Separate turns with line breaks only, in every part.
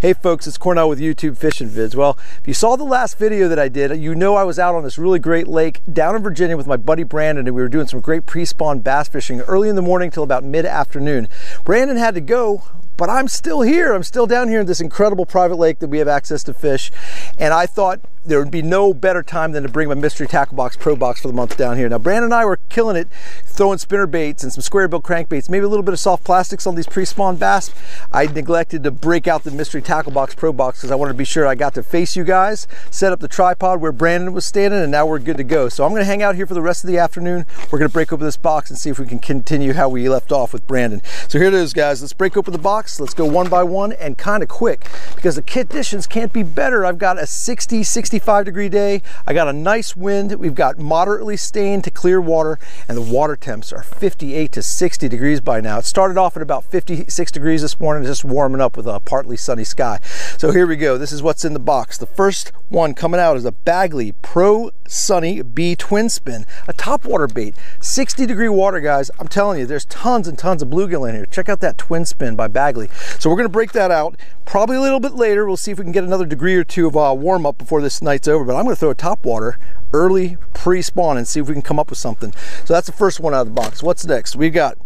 Hey folks, it's Cornell with YouTube Fishing Vids. Well, if you saw the last video that I did, you know I was out on this really great lake down in Virginia with my buddy Brandon, and we were doing some great pre-spawn bass fishing early in the morning till about mid-afternoon. Brandon had to go, but I'm still here. I'm still down here in this incredible private lake that we have access to fish, and I thought there would be no better time than to bring my Mystery Tackle Box Pro Box for the month down here. Now, Brandon and I were killing it, throwing spinner baits and some square bill crankbaits, maybe a little bit of soft plastics on these pre-spawn bass. I neglected to break out the Mystery Tackle Box Pro Box because I wanted to be sure I got to face you guys, set up the tripod where Brandon was standing, and now we're good to go. So I'm gonna hang out here for the rest of the afternoon. We're gonna break open this box and see if we can continue how we left off with Brandon. So here it is, guys. Let's break open the box. Let's go one by one and kind of quick because the conditions can't be better. I've got a 60, 65 degree day. I got a nice wind. We've got moderately stained to clear water, and the water temps are 58 to 60 degrees by now. It started off at about 56 degrees this morning, just warming up with a partly sunny sky. So here we go. This is what's in the box. The first one coming out is a Bagley Pro Sunny B Twin Spin, a topwater bait. 60 degree water, guys. I'm telling you, there's tons and tons of bluegill in here. Check out that Twin Spin by Bagley. So we're going to break that out probably a little bit later. We'll see if we can get another degree or two of warm up before this night's over, but I'm going to throw a topwater early pre-spawn and see if we can come up with something. So that's the first one out of the box. What's next? We've got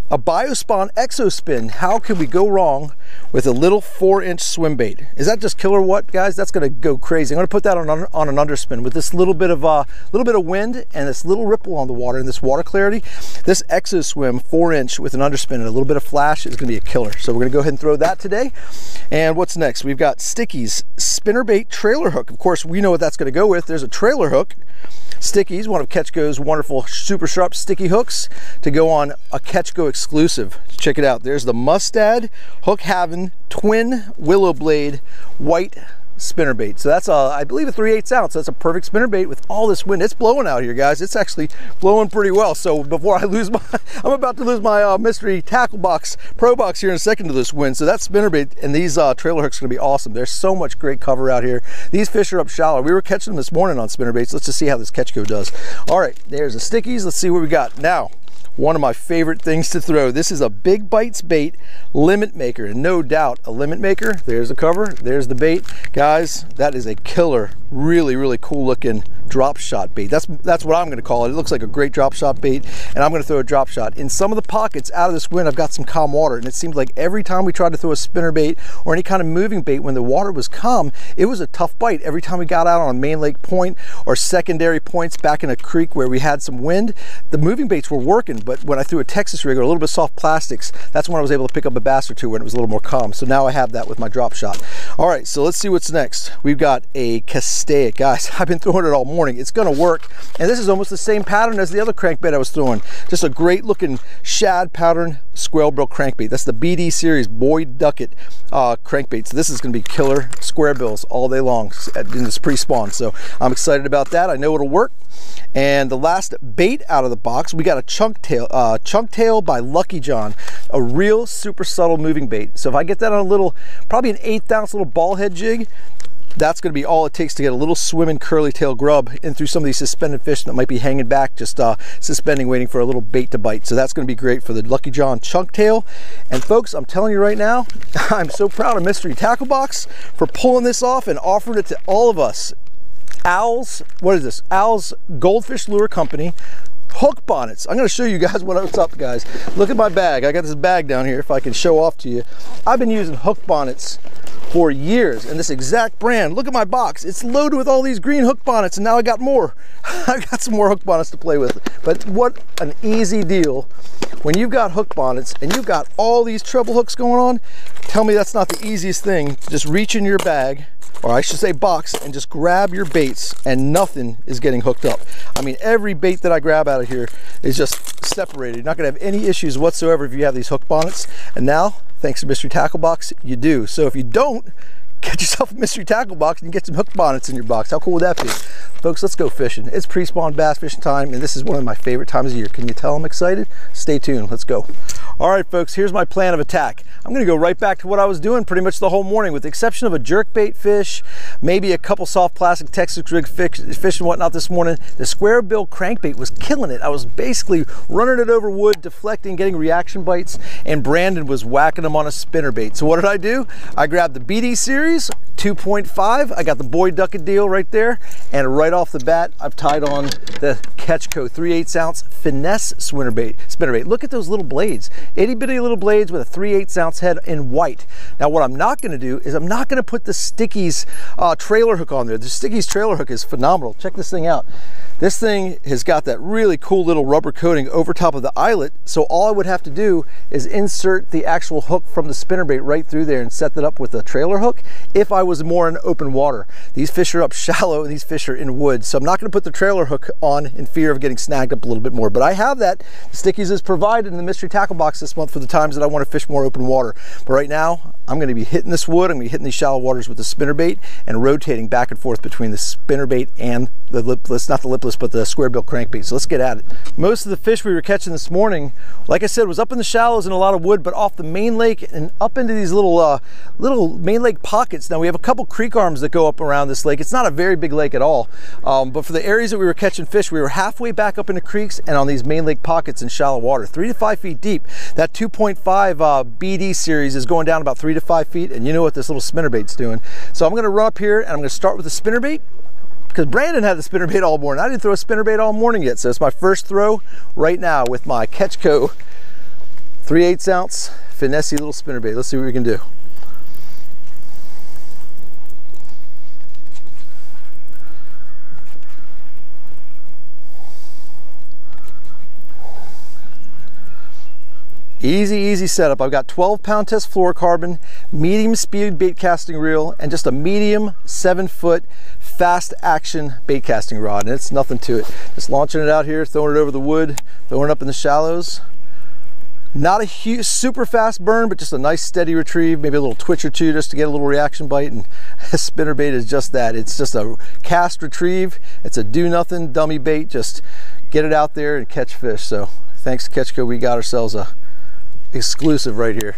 a Biospawn Exo Spin. How could we go wrong with a little 4-inch swim bait? Is that just killer what, guys? That's gonna go crazy. I'm gonna put that on an underspin with this little bit of wind and this little ripple on the water and this water clarity. This Exo Swim 4-inch with an underspin and a little bit of flash is gonna be a killer. So we're gonna go ahead and throw that today. And what's next? We've got Sticky's spinnerbait trailer hook. Of course, we know what that's gonna go with. There's a trailer hook. Sticky's, one of Catchgo's wonderful super sharp sticky hooks to go on a Catchgo exclusive. Check it out. There's the Mustad Hook Haven Twin Willow Blade White spinnerbait. So that's I believe a 3/8 ounce. That's a perfect spinnerbait with all this wind. It's blowing out here, guys. It's actually blowing pretty well. So before I lose my, I'm about to lose my Mystery Tackle Box Pro Box here in a second to this wind. So that spinnerbait and these trailer hooks are gonna be awesome. There's so much great cover out here. These fish are up shallow. We were catching them this morning on spinnerbaits. Let's just see how this Catchgo does. All right, there's the Stickies. Let's see what we got now. One of my favorite things to throw. This is a Big Bites Bait limit maker, and no doubt a limit maker. There's the cover, there's the bait. Guys, that is a killer, really cool looking drop shot bait. That's what I'm gonna call it. It looks like a great drop shot bait, and I'm gonna throw a drop shot. In some of the pockets out of this wind, I've got some calm water, and it seems like every time we tried to throw a spinner bait or any kind of moving bait when the water was calm, it was a tough bite. Every time we got out on a main lake point or secondary points back in a creek where we had some wind, the moving baits were working, but when I threw a Texas rig or a little bit of soft plastics, that's when I was able to pick up a bass or two when it was a little more calm. So now I have that with my drop shot. All right, so let's see what's next. We've got a Castaic. Guys, I've been throwing it all morning. It's gonna work. And this is almost the same pattern as the other crankbait I was throwing. Just a great looking shad pattern square bill crankbait. That's the BD series Boyd Duckett crankbait. So this is gonna be killer square bills all day long in this pre-spawn. So I'm excited about that. I know it'll work. And the last bait out of the box, we got a chunk tail by Lucky John, a real super subtle moving bait. So if I get that on a little, probably an 1/8 ounce little ball head jig, that's going to be all it takes to get a little swimming curly tail grub in through some of these suspended fish that might be hanging back, just suspending, waiting for a little bait to bite. So that's going to be great for the Lucky John chunk tail. And folks, I'm telling you right now, I'm so proud of Mystery Tackle Box for pulling this off and offering it to all of us. Owls, what is this? Owls Goldfish Lure Company hook bonnets. I'm going to show you guys what's up, guys. Look at my bag. I got this bag down here if I can show off to you. I've been using hook bonnets for years, and this exact brand, look at my box, it's loaded with all these green hook bonnets, and now I got more. I got some more hook bonnets to play with. But what an easy deal when you've got hook bonnets and you've got all these treble hooks going on. Tell me that's not the easiest thing to just reach in your bag, or I should say box, and just grab your baits and nothing is getting hooked up. I mean, every bait that I grab out of here is just separated. You're not gonna have any issues whatsoever if you have these hook bonnets. And now, thanks to Mystery Tackle Box, you do. So if you don't, get yourself a mystery tackle box and get some hook bonnets in your box. How cool would that be? Folks, let's go fishing. It's pre-spawn bass fishing time, and this is one of my favorite times of year. Can you tell I'm excited? Stay tuned, let's go. All right, folks, here's my plan of attack. I'm gonna go right back to what I was doing pretty much the whole morning, with the exception of a jerkbait fish, maybe a couple soft plastic Texas rig fish and whatnot this morning. The square bill crankbait was killing it. I was basically running it over wood, deflecting, getting reaction bites, and Brandon was whacking them on a spinnerbait. So what did I do? I grabbed the BD series 2.5. I got the Boy Ducket deal right there, and right off the bat, I've tied on the Catchco 3/8 ounce finesse spinnerbait. Look at those little blades, itty bitty little blades with a 3/8 ounce head in white. Now what I'm not gonna do is I'm not gonna put the Stickies trailer hook on there. The Stickies trailer hook is phenomenal. Check this thing out. This thing has got that really cool little rubber coating over top of the eyelet, so all I would have to do is insert the actual hook from the spinnerbait right through there and set that up with a trailer hook if I was more in open water. These fish are up shallow and these fish are in wood, so I'm not going to put the trailer hook on in fear of getting snagged up a little bit more, but I have that. The Stickies is provided in the mystery tackle box this month for the times that I want to fish more open water. But right now, I'm going to be hitting this wood, I'm going to be hitting these shallow waters with the spinnerbait and rotating back and forth between the spinnerbait and the lipless, not the lipless, but the square bill crankbait. So let's get at it. Most of the fish we were catching this morning, like I said, was up in the shallows and a lot of wood, but off the main lake and up into these little main lake pockets. Now we have a couple creek arms that go up around this lake. It's not a very big lake at all, but for the areas that we were catching fish, we were halfway back up into creeks and on these main lake pockets in shallow water, 3 to 5 feet deep. That 2.5 BD series is going down about 3 to 5 feet, and you know what this little spinnerbait's doing. So I'm going to run up here and I'm going to start with the spinnerbait, because Brandon had the spinnerbait all morning. I didn't throw a spinnerbait all morning yet, so it's my first throw right now with my Catchco 3/8 ounce finesse little spinnerbait. Let's see what we can do. Easy setup. I've got 12-pound test fluorocarbon, medium speed bait casting reel, and just a medium 7-foot fast action bait casting rod, and it's nothing to it. Just launching it out here, throwing it over the wood, throwing it up in the shallows. Not a huge, super fast burn, but just a nice steady retrieve, maybe a little twitch or two just to get a little reaction bite, and a spinnerbait is just that. It's just a cast retrieve. It's a do-nothing dummy bait. Just get it out there and catch fish. So thanks to Catchco, we got ourselves a exclusive right here.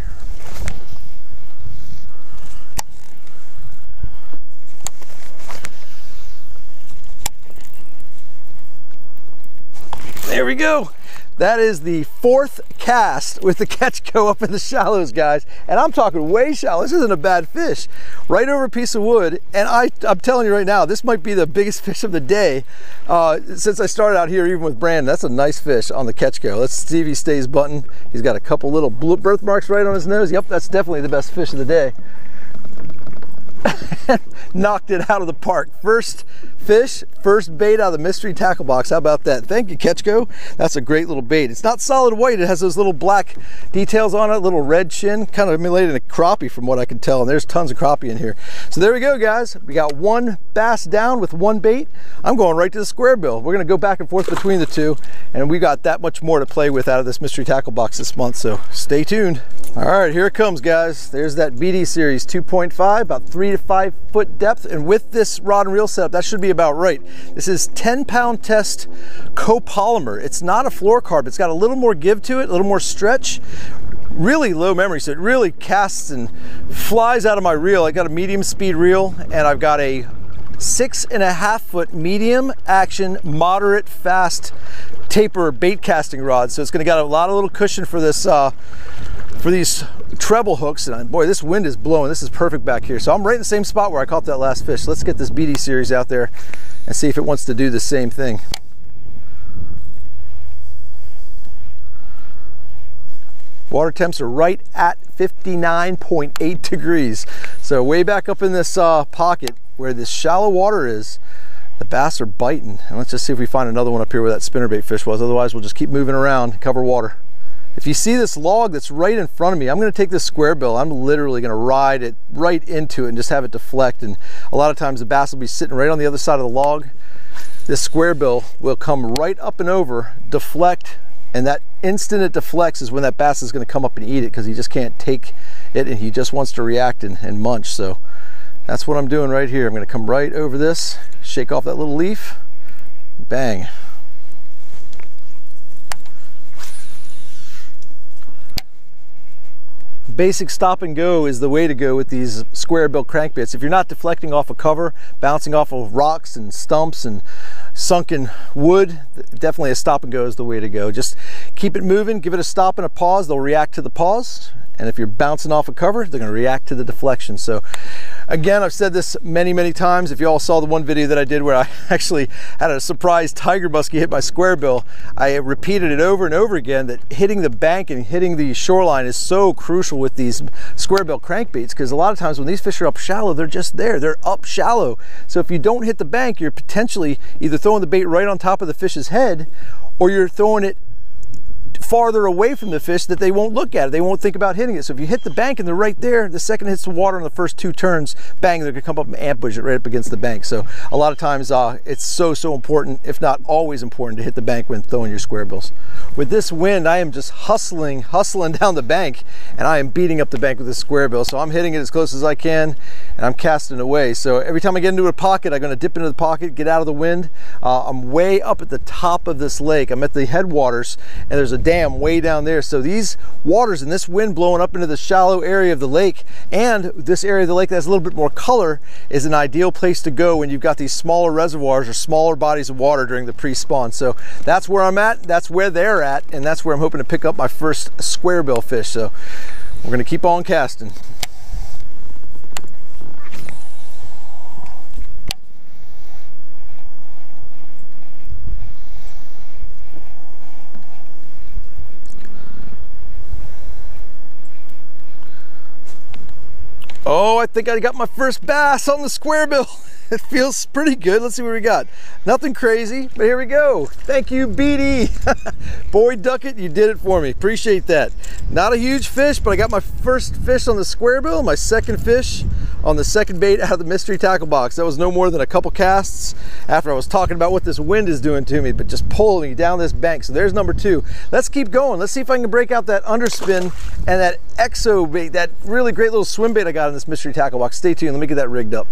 There we go. That is the 4th cast with the Catchco up in the shallows, guys. And I'm talking way shallow. This isn't a bad fish. Right over a piece of wood. And I'm telling you right now, this might be the biggest fish of the day since I started out here, even with Brandon. That's a nice fish on the Catchco. Let's see if he stays button. He's got a couple little birthmarks right on his nose. Yep, that's definitely the best fish of the day. Knocked it out of the park. First fish, first bait out of the mystery tackle box. How about that? Thank you, Catchco. That's a great little bait. It's not solid white. It has those little black details on it, little red chin, kind of emulating a crappie from what I can tell, and there's tons of crappie in here. So there we go, guys. We got one bass down with one bait. I'm going right to the square bill. We're going to go back and forth between the two, and we got that much more to play with out of this mystery tackle box this month, so stay tuned. All right, here it comes, guys. There's that BD series 2.5, about 3 to 5 foot depth, and with this rod and reel setup, that should be about right. This is 10-pound test copolymer. It's not a fluorocarbon. It's got a little more give to it, a little more stretch. Really low memory, so it really casts and flies out of my reel. I got a medium speed reel, and I've got a 6.5 foot medium action, moderate fast taper bait casting rod. So it's going to got a lot of little cushion for this for these treble hooks, and boy, this wind is blowing. This is perfect back here. So I'm right in the same spot where I caught that last fish. Let's get this BD series out there and see if it wants to do the same thing. Water temps are right at 59.8 degrees. So way back up in this pocket where this shallow water is, the bass are biting. And let's just see if we find another one up here where that spinnerbait fish was. Otherwise, we'll just keep moving around, cover water. If you see this log that's right in front of me, I'm going to take this square bill. I'm literally going to ride it right into it and just have it deflect. And a lot of times the bass will be sitting right on the other side of the log. This square bill will come right up and over, deflect, and that instant it deflects is when that bass is going to come up and eat it, because he just can't take it and he just wants to react and munch. So That's what I'm doing right here. I'm going to come right over this, shake off that little leaf, bang. Basic stop and go is the way to go with these square bill crankbaits. If you're not deflecting off a cover, bouncing off of rocks and stumps and sunken wood, definitely a stop and go is the way to go. Just keep it moving, give it a stop and a pause. They'll react to the pause. And if you're bouncing off a cover, they're going to react to the deflection. So again, I've said this many times. If you all saw the one video that I did where I actually had a surprise tiger muskie hit my square bill, I repeated it over and over again that hitting the bank and hitting the shoreline is so crucial with these square bill crankbaits, because a lot of times when these fish are up shallow, they're just there. They're up shallow. So if you don't hit the bank, you're potentially either throwing the bait right on top of the fish's head, or you're throwing it farther away from the fish that they won't look at it. They won't think about hitting it. So if you hit the bank and they're right there, the second it hits the water in the first 2 turns, bang, they're gonna come up and ambush it right up against the bank. So a lot of times it's so important, if not always important, to hit the bank when throwing your square bills. With this wind, I am just hustling down the bank, and I am beating up the bank with this square bill. So I'm hitting it as close as I can, and I'm casting away. So every time I get into a pocket, I'm gonna dip into the pocket, get out of the wind. I'm way up at the top of this lake. I'm at the headwaters, and there's a dam way down there. So these waters and this wind blowing up into the shallow area of the lake, and this area of the lake that has a little bit more color, is an ideal place to go when you've got these smaller reservoirs or smaller bodies of water during the pre-spawn. So that's where I'm at, that's where they're at, and that's where I'm hoping to pick up my first square bill fish. So we're gonna keep on casting. Oh, I think I got my first bass on the square bill. It feels pretty good. Let's see what we got. Nothing crazy, but here we go. Thank you, BD. Boy Duckett, you did it for me. Appreciate that. Not a huge fish, but I got my first fish on the square bill, my second fish on the second bait out of the mystery tackle box. That was no more than a couple casts after I was talking about what this wind is doing to me, but just pulling me down this bank. So there's number 2. Let's keep going. Let's see if I can break out that underspin and that exo bait, that really great little swim bait I got in this mystery tackle box. Stay tuned. Let me get that rigged up.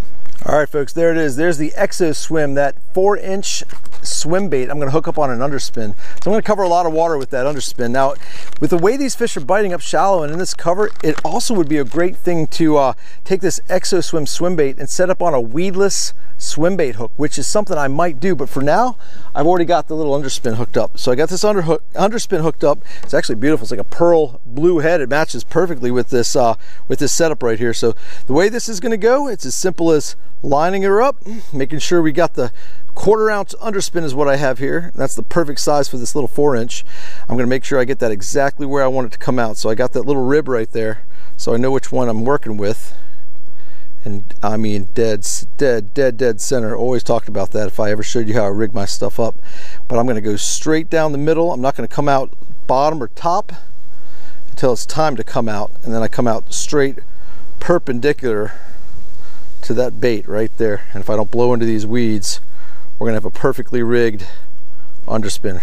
All right, folks, there it is. There's the Exo Swim, that 4-inch swim bait I'm going to hook up on an underspin. So I'm going to cover a lot of water with that underspin. Now, with the way these fish are biting up shallow and in this cover, it also would be a great thing to take this Exo swim bait and set up on a weedless swim bait hook, which is something I might do. But for now, I've already got the little underspin hooked up. So I got this underspin hooked up. It's actually beautiful. It's like a pearl blue head. It matches perfectly with this setup right here. So the way this is going to go, it's as simple as lining her up, making sure we got the 1/4 ounce underspin is what I have here. That's the perfect size for this little 4-inch. I'm going to make sure I get that exactly where I want it to come out. So I got that little rib right there, so I know which one I'm working with. And I mean dead center. Always talked about that if I ever showed you how I rig my stuff up. But I'm going to go straight down the middle. I'm not going to come out bottom or top until it's time to come out, and then I come out straight perpendicular to that bait right there. And if I don't blow into these weeds, we're gonna have a perfectly rigged underspin.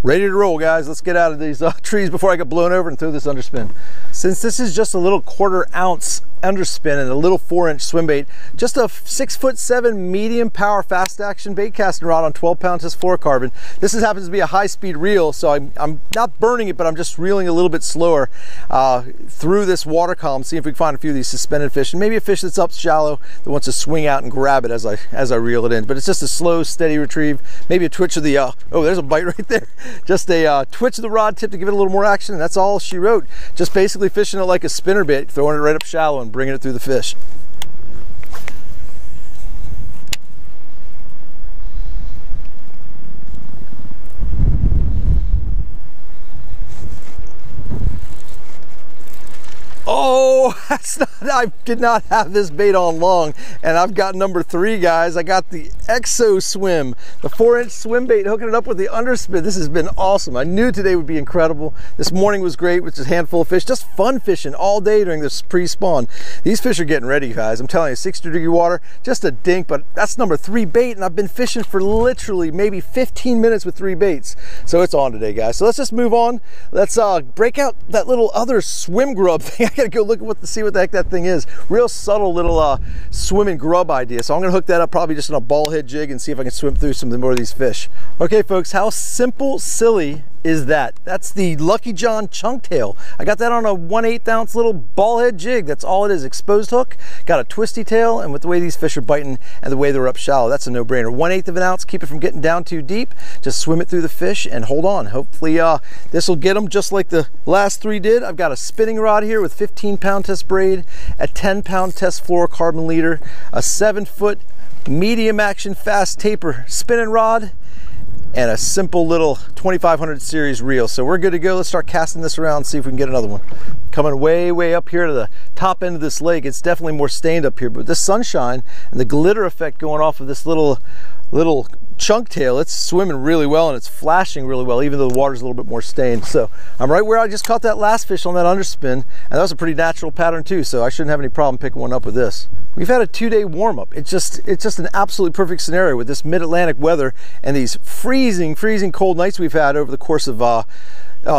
Ready to roll, guys. Let's get out of these trees before I get blown over and throw this underspin. Since this is just a little 1/4 ounce underspin and a little 4-inch swim bait, just a 6'7" medium power fast action bait casting rod on 12-pound test fluorocarbon. This happens to be a high-speed reel, so I'm not burning it, but I'm just reeling a little bit slower through this water column, see if we can find a few of these suspended fish, and maybe a fish that's up shallow that wants to swing out and grab it as I reel it in. But it's just a slow, steady retrieve, maybe a twitch of the oh, there's a bite right there. Just a twitch of the rod tip to give it a little more action, and that's all she wrote. Just basically fishing it like a spinnerbait, throwing it right up shallow and bringing it through the fish. Oh, I did not have this bait on long, and I've got number 3, guys. I got the Exo Swim, the 4-inch swim bait, hooking it up with the underspin. This has been awesome. I knew today would be incredible. This morning was great with just a handful of fish, just fun fishing all day during this pre-spawn. These fish are getting ready, guys. I'm telling you, 60-degree water, just a dink, but that's number 3 bait, and I've been fishing for literally maybe 15 minutes with 3 baits. So it's on today, guys. So let's just move on. Let's break out that little other swim grub thing. I gotta go look at what to see what the heck that thing is. Real subtle little swimming grub idea. So I'm gonna hook that up probably just on a ball head jig and see if I can swim through some more of these fish. Okay folks, how simple, silly is that? That's the Lucky John chunk tail. I got that on a 1/8 ounce little ball head jig. That's all it is, exposed hook. Got a twisty tail, and with the way these fish are biting and the way they're up shallow, that's a no-brainer. 1/8 of an ounce, keep it from getting down too deep. Just swim it through the fish and hold on. Hopefully this will get them just like the last 3 did. I've got a spinning rod here with 15-pound test braid, a 10-pound test fluorocarbon leader, a 7-foot medium action fast taper spinning rod, and a simple little 2500 series reel. So we're good to go. Let's start casting this around and see if we can get another one. Coming way up here to the top end of this lake. It's definitely more stained up here, but this sunshine and the glitter effect going off of this little chunk tail, it's swimming really well and it's flashing really well, even though the water's a little bit more stained. So I'm right where I just caught that last fish on that underspin, and that was a pretty natural pattern too, so I shouldn't have any problem picking one up with this. We've had a 2-day warm-up. It's just an absolutely perfect scenario with this mid-Atlantic weather and these freezing cold nights we've had over the course of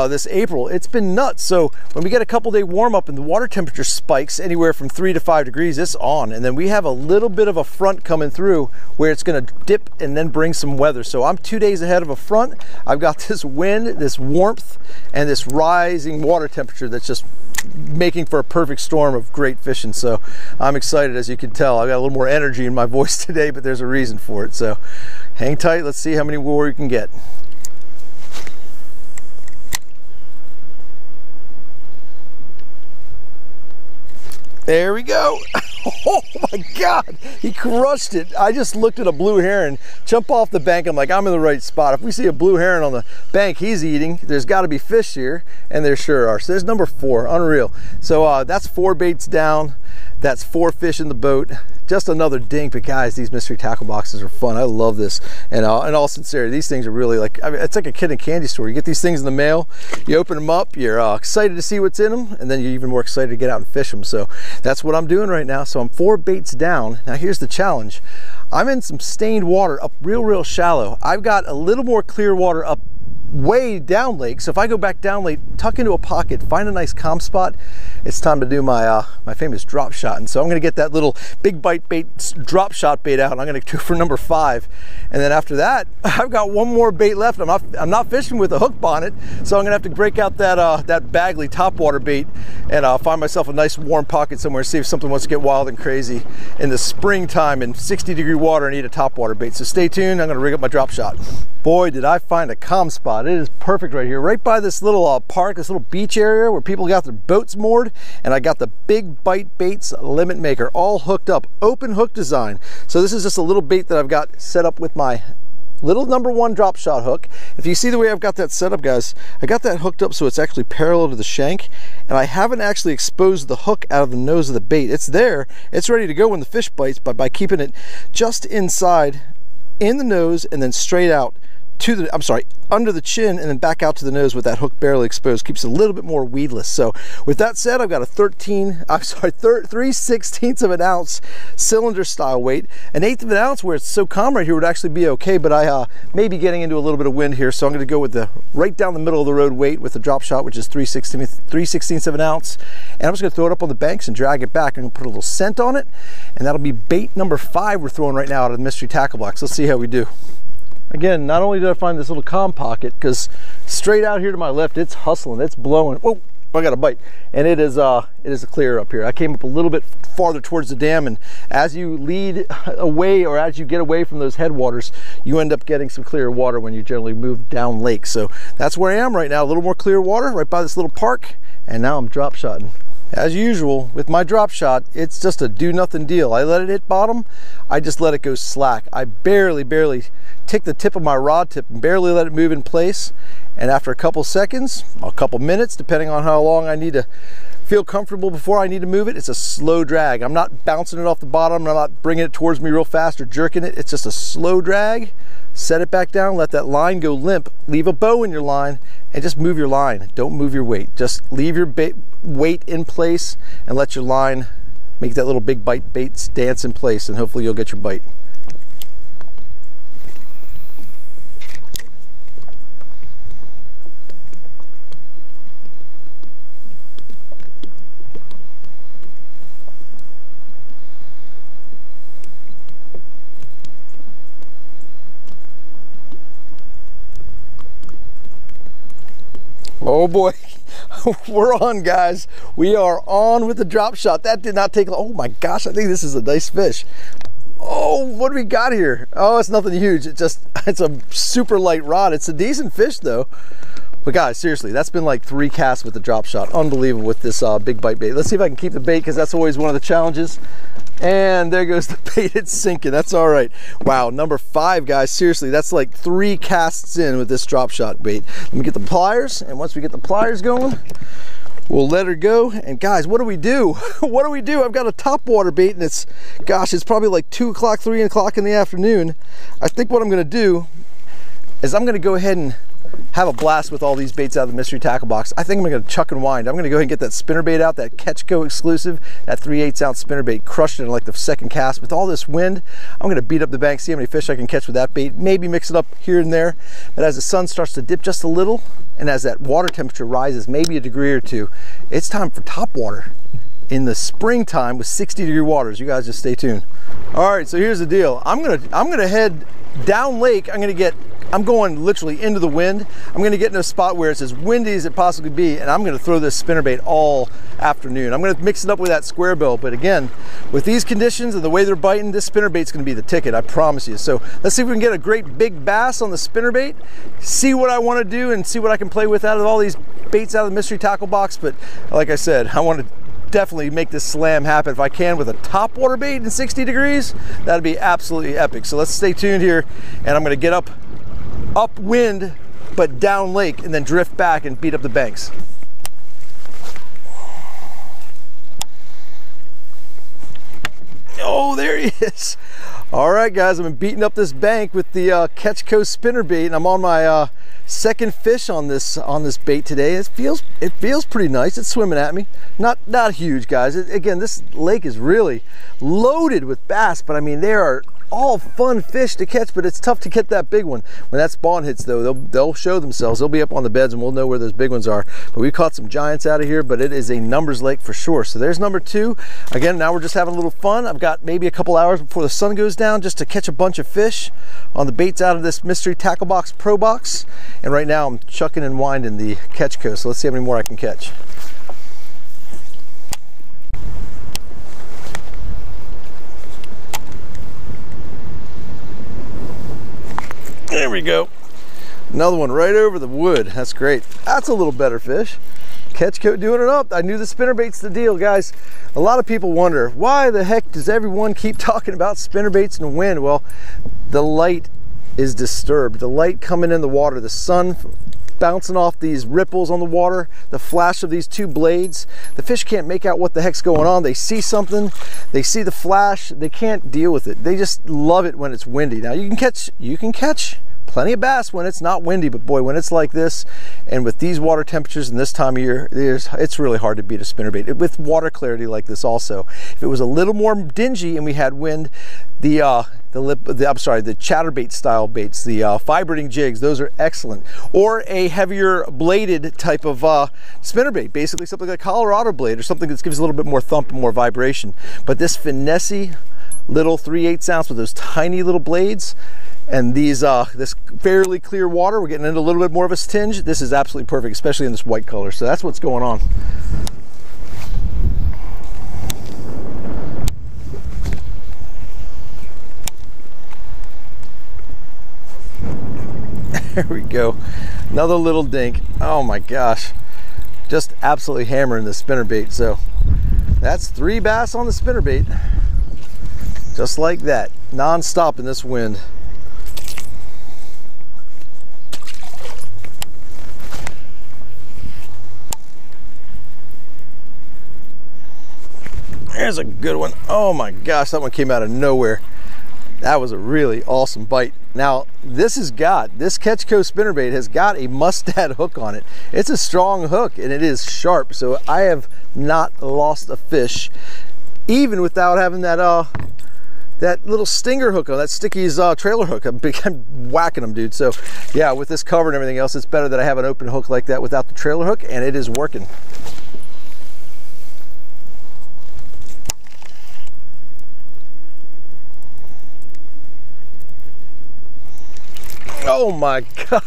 this April. It's been nuts. So when we get a couple-day warm-up and the water temperature spikes anywhere from 3 to 5 degrees, it's on. And then we have a little bit of a front coming through where it's going to dip and then bring some weather. So I'm 2 days ahead of a front. I've got this wind, this warmth, and this rising water temperature that's just making for a perfect storm of great fishing. So I'm excited, as you can tell. I got a little more energy in my voice today, but there's a reason for it. So hang tight. Let's see how many more we can get. There we go. Oh my God, he crushed it. I just looked at a blue heron jump off the bank. I'm like, I'm in the right spot. If we see a blue heron on the bank he's eating, there's got to be fish here, and there sure are. So there's number 4, unreal. So that's 4 baits down. That's 4 fish in the boat. Just another dink, but guys, these mystery tackle boxes are fun. I love this. And in all sincerity, these things are really like, I mean, it's like a kid in a candy store. You get these things in the mail, you open them up, you're excited to see what's in them, and then you're even more excited to get out and fish them. So that's what I'm doing right now. So I'm 4 baits down. Now here's the challenge. I'm in some stained water up real shallow. I've got a little more clear water up way down lake. So if I go back down lake, tuck into a pocket, find a nice calm spot, it's time to do my my famous drop shot. And so I'm going to get that little big bite bait drop shot bait out, and I'm going to go for number 5. And then after that, I've got 1 more bait left. I'm not fishing with a hook bonnet, so I'm going to have to break out that Bagley Topwater bait and find myself a nice warm pocket somewhere, see if something wants to get wild and crazy in the springtime in 60-degree water and eat a topwater bait. So stay tuned. I'm going to rig up my drop shot. Boy, did I find a calm spot. It is perfect right here, right by this little park, this little beach area where people got their boats moored, and I got the Big Bite Baits limit maker all hooked up, open hook design. So this is just a little bait that I've got set up with my little number 1 drop shot hook. If you see the way I've got that set up, guys, I got that hooked up so it's actually parallel to the shank, and I haven't actually exposed the hook out of the nose of the bait. It's there, it's ready to go when the fish bites, but by keeping it just inside in the nose and then straight out to the, under the chin and then back out to the nose with that hook barely exposed, keeps it a little bit more weedless. So with that said, I've got a 3/16 of an ounce cylinder style weight. An 1/8 of an ounce where it's so calm right here would actually be okay, but I may be getting into a little bit of wind here, so I'm going to go with the right down the middle of the road weight with the drop shot, which is 3/16 of an ounce. And I'm just going to throw it up on the banks and drag it back. I'm going to put a little scent on it, and that'll be bait number 5 we're throwing right now out of the mystery tackle box. Let's see how we do. Again, not only did I find this little calm pocket, because straight out here to my left, it's hustling, it's blowing. Whoa, I got a bite. And it is a clear up here. I came up a little bit farther towards the dam, and as you lead away, or as you get away from those headwaters, you end up getting some clear water when you generally move down lake. So that's where I am right now, a little more clear water right by this little park, and now I'm drop shotting. As usual with my drop shot, it's just a do nothing deal. I let it hit bottom, I just let it go slack. I barely take the tip of my rod tip and barely let it move in place, and after a couple seconds, a couple minutes, depending on how long I need to feel comfortable before I need to move it, it's a slow drag. I'm not bouncing it off the bottom, I'm not bringing it towards me real fast or jerking it. It's just a slow drag. Set it back down, let that line go limp, leave a bow in your line, and just move your line. Don't move your weight. Just leave your weight in place and let your line make that little Big Bite Baits dance in place, and hopefully you'll get your bite. Oh boy, we're on, guys. We are on with the drop shot. That did not take long. Oh my gosh, I think this is a nice fish. Oh, what do we got here? Oh, it's nothing huge. It's a super light rod. It's a decent fish though. But guys, seriously, that's been like 3 casts with the drop shot. Unbelievable with this big bite bait. Let's see if I can keep the bait, because that's always one of the challenges. And there goes the bait. It's sinking. That's all right. Wow, number 5, guys. Seriously, that's like 3 casts in with this drop shot bait. Let me get the pliers, and once we get the pliers going, we'll let her go. And guys, what do we do? What do we do? I've got a topwater bait, and it's probably like 2 o'clock, 3 o'clock in the afternoon. I think what I'm gonna do is I'm gonna go ahead and have a blast with all these baits out of the mystery tackle box. I think I'm gonna chuck and wind. I'm gonna go ahead and get that spinnerbait out, that Catchco exclusive, that 3/8 ounce spinnerbait, crushed it in like the 2nd cast. With all this wind, I'm gonna beat up the bank, see how many fish I can catch with that bait, maybe mix it up here and there. But as the sun starts to dip just a little, and as that water temperature rises, maybe a degree or 2, it's time for topwater in the springtime with 60-degree waters. You guys just stay tuned. All right, so here's the deal. I'm gonna head down lake. I'm going literally into the wind. I'm gonna get in a spot where it's as windy as it possibly be, and I'm gonna throw this spinnerbait all afternoon. I'm gonna mix it up with that square bill, but again, with these conditions and the way they're biting, this spinnerbait's gonna be the ticket, I promise you. So let's see if we can get a great big bass on the spinnerbait, see what I wanna do and see what I can play with out of all these baits out of the mystery tackle box. But like I said, I want to definitely make this slam happen. If I can with a topwater bait in 60 degrees, that'd be absolutely epic. So let's stay tuned here, and I'm gonna get upwind but down lake, and then drift back and beat up the banks. Oh, there he is. All right, guys, I've been beating up this bank with the Catchco spinnerbait, and I'm on my 2nd fish on this bait today. It feels pretty nice. It's swimming at me. Not huge, guys. Again, this lake is really loaded with bass, but I mean, they are all fun fish to catch, but it's tough to get that big one. When that spawn hits though, they'll show themselves. They'll be up on the beds and we'll know where those big ones are. But we caught some giants out of here, but it is a numbers lake for sure. So there's number 2. Again, now we're just having a little fun. I've got maybe a couple hours before the sun goes down just to catch a bunch of fish on the baits out of this mystery tackle box pro box. And right now I'm chucking and winding the Catchco. So let's see how many more I can catch. There we go. Another one right over the wood. That's great. That's a little better fish. Catchco doing it up. I knew the spinnerbait's the deal, guys. A lot of people wonder, why the heck does everyone keep talking about spinnerbaits and wind? Well, the light is disturbed. The light coming in the water, the sun bouncing off these ripples on the water, the flash of these 2 blades. The fish can't make out what the heck's going on. They see something, they see the flash, they can't deal with it. They just love it when it's windy. Now you can catch plenty of bass when it's not windy, but boy, when it's like this and with these water temperatures and this time of year, it's really hard to beat a spinnerbait with water clarity like this. Also, if it was a little more dingy and we had wind, the chatterbait style baits, the vibrating jigs, those are excellent. Or a heavier bladed type of spinnerbait, basically something like a Colorado blade or something that gives a little bit more thump and more vibration. But this finessey little 3/8 ounce with those tiny little blades, and these this fairly clear water, we're getting into a little bit more of a tinge. This is absolutely perfect, especially in this white color. So that's what's going on. There we go. Another little dink. Oh my gosh. Just absolutely hammering the spinnerbait. So that's 3 bass on the spinnerbait. Just like that. Non-stop in this wind. There's a good one. Oh my gosh, that one came out of nowhere. That was a really awesome bite. Now, this Catchco spinnerbait has got a mustad hook on it. It's a strong hook and it is sharp. So I have not lost a fish, even without having that little stinger hook on, that Sticky's trailer hook. I'm whacking them, dude. So yeah, with this cover and everything else, it's better that I have an open hook like that without the trailer hook, and it is working. Oh my God,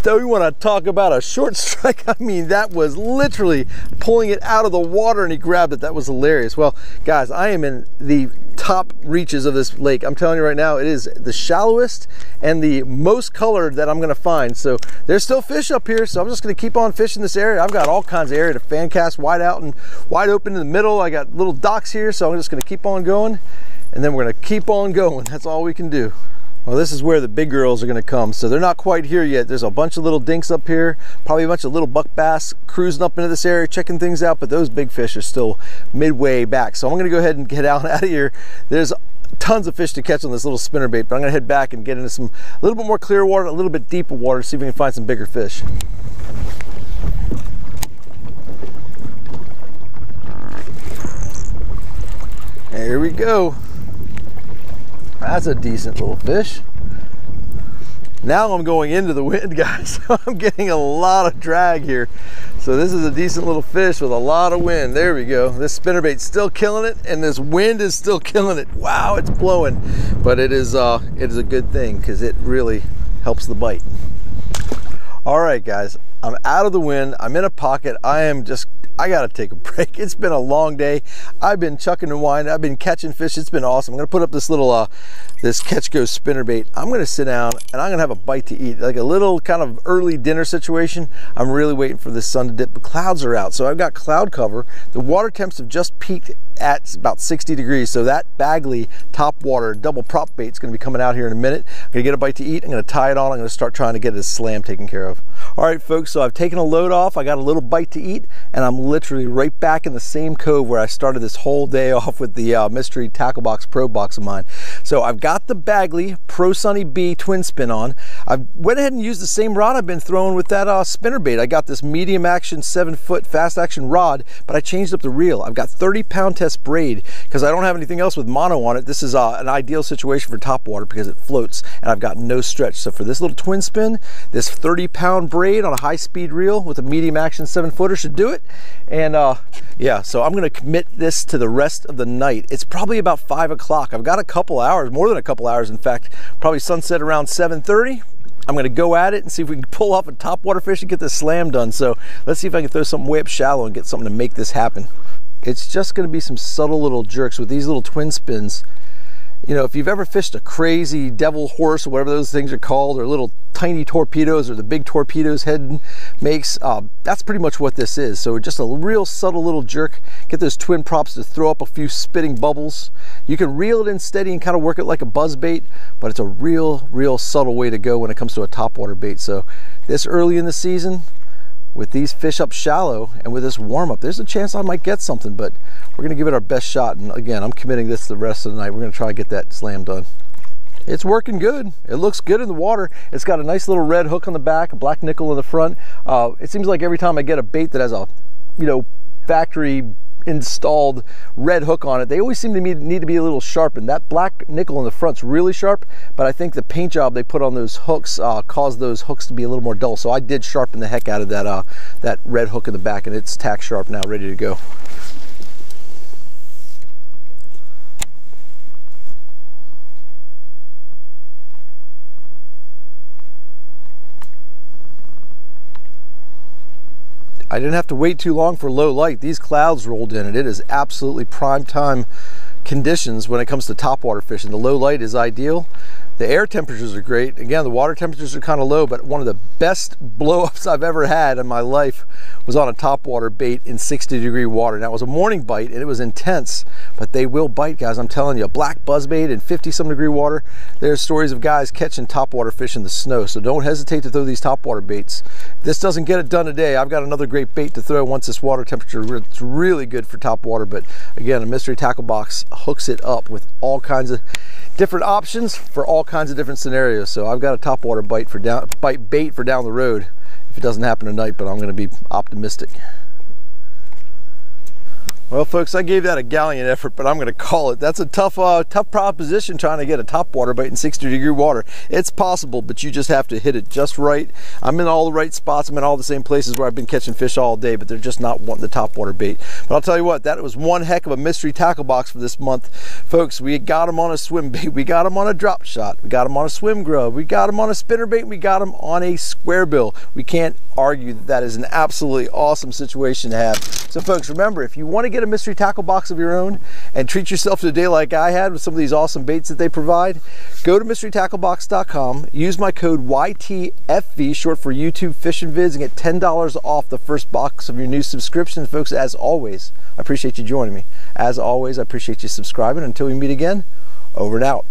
Though you want to talk about a short strike, I mean, that was literally pulling it out of the water and he grabbed it. That was hilarious. Well, guys, I am in the top reaches of this lake. I'm telling you right now, it is the shallowest and the most colored that I'm going to find. So there's still fish up here, so I'm just going to keep on fishing this area. I've got all kinds of area to fan cast, wide out and wide open in the middle. I got little docks here, so I'm just going to keep on going, and then we're going to keep on going. That's all we can do. Well, this is where the big girls are going to come. So they're not quite here yet. There's a bunch of little dinks up here, probably a bunch of little buck bass cruising up into this area, checking things out, but those big fish are still midway back. So I'm going to go ahead and get out of here. There's tons of fish to catch on this little spinnerbait, but I'm going to head back and get into some a little bit more clear water, a little bit deeper water, see if we can find some bigger fish. There we go. That's a decent little fish. Now I'm going into the wind, guys. I'm getting a lot of drag here. So this is a decent little fish with a lot of wind. There we go. This spinnerbait's still killing it, and this wind is still killing it. Wow, it's blowing. But it is a good thing because it really helps the bite. All right, guys, I'm out of the wind. I'm in a pocket. I gotta take a break. It's been a long day. I've been chucking and winding. I've been catching fish. It's been awesome. I'm gonna put up this little this catch go spinnerbait. I'm gonna sit down and I'm gonna have a bite to eat, like a little kind of early dinner situation. I'm really waiting for the sun to dip. The clouds are out, so I've got cloud cover. The water temps have just peaked at about 60 degrees, so that Bagley Topwater double prop bait is going to be coming out here in a minute. I'm going to get a bite to eat. I'm going to tie it on. I'm going to start trying to get this slam taken care of. All right, folks, so I've taken a load off. I got a little bite to eat, and I'm literally right back in the same cove where I started this whole day off with the mystery Tackle Box Pro box of mine. So I've got the Bagley Pro Sunny B twin spin on. I went ahead and used the same rod I've been throwing with that spinnerbait. I got this medium action 7-foot fast action rod, but I changed up the reel. I've got 30-pound test braid because I don't have anything else with mono on it. This is an ideal situation for topwater because it floats and I've got no stretch. So for this little twin spin, this 30-pound braid on a high-speed reel with a medium action 7-footer should do it. And yeah, so I'm gonna commit this to the rest of the night. It's probably about 5 o'clock. I've got a couple hours, more than a couple hours in fact, probably sunset around 7:30. I'm gonna go at it and see if we can pull off a topwater fish and get this slam done. So let's see if I can throw something way up shallow and get something to make this happen. It's just gonna be some subtle little jerks with these little twin spins. You know, if you've ever fished a crazy devil horse or whatever those things are called, or little tiny torpedoes or the big torpedoes head makes, that's pretty much what this is. So just a real subtle little jerk. Get those twin props to throw up a few spitting bubbles. You can reel it in steady and kind of work it like a buzz bait, but it's a real subtle way to go when it comes to a topwater bait. So this early in the season, with these fish up shallow and with this warm up, there's a chance I might get something, but we're gonna give it our best shot. And again, I'm committing this the rest of the night. We're gonna try to get that slam done. It's working good. It looks good in the water. It's got a nice little red hook on the back, a black nickel in the front. It seems like every time I get a bait that has a, you know, factory installed red hook on it, they always seem to need to be a little sharpened. That black nickel in the front's really sharp, but I think the paint job they put on those hooks caused those hooks to be a little more dull. So I did sharpen the heck out of that that red hook in the back, and it's tack sharp now, ready to go. I didn't have to wait too long for low light. These clouds rolled in and it is absolutely prime time conditions when it comes to topwater fishing. The low light is ideal. The air temperatures are great. Again, the water temperatures are kind of low, but one of the best blow-ups I've ever had in my life was on a topwater bait in 60-degree water. Now, it was a morning bite and it was intense, but they will bite, guys. I'm telling you, a black buzzbait in 50-some degree water. There's stories of guys catching topwater fish in the snow, so don't hesitate to throw these topwater baits. If this doesn't get it done today, I've got another great bait to throw once this water temperature. It's really good for topwater, but again, a mystery tackle box hooks it up with all kinds of different options for all kinds of different scenarios. So I've got a topwater bait for down the road if it doesn't happen tonight, but I'm going to be optimistic. Well, folks, I gave that a gallant effort, but I'm going to call it. That's a tough proposition trying to get a topwater bait in 60-degree water. It's possible, but you just have to hit it just right. I'm in all the right spots. I'm in all the same places where I've been catching fish all day, but they're just not wanting the topwater bait. But I'll tell you what, that was one heck of a mystery tackle box for this month. Folks, we got them on a swim bait. We got them on a drop shot. We got them on a swim grub. We got them on a spinnerbait. We got them on a square bill. We can't argue that that is an absolutely awesome situation to have. So folks, remember, if you want to get a mystery tackle box of your own and treat yourself to a day like I had with some of these awesome baits that they provide, go to mysterytacklebox.com, use my code YTFV, short for YouTube Fishing Vids, and get $10 off the first box of your new subscription. Folks, as always, I appreciate you joining me. As always, I appreciate you subscribing. Until we meet again, over and out.